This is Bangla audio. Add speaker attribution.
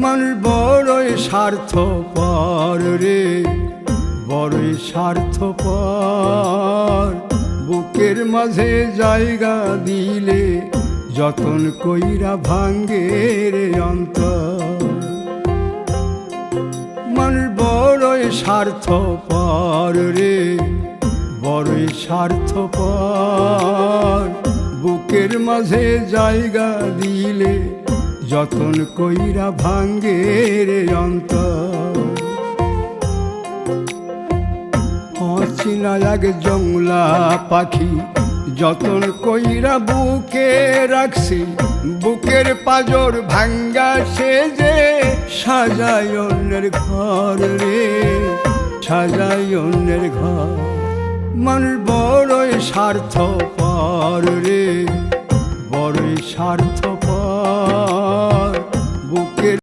Speaker 1: মানুষ বড়ই স্বার্থপর রে, বড়ই স্বার্থপর। বুকের মাঝে জায়গা দিলে যতন কইরা ভাঙ্গে রে অন্তর। মানুষ বড়ই স্বার্থপর রে, বড়ই স্বার্থপর। বুকের মাঝে জায়গা দিলে যতন কইরা ভাঙ্গে রে অন্তর। অচিনা এক জংলা পাখি যতন কইরা বুকে রাখছি, বুকের পাজর ভাঙ্গা সে যে সাজায় অন্যের ঘর রে, সাজায় অন্যের ঘর। মানুষ বড়ই স্বার্থপর রে, বড়ই স্বার্থপর। বুকের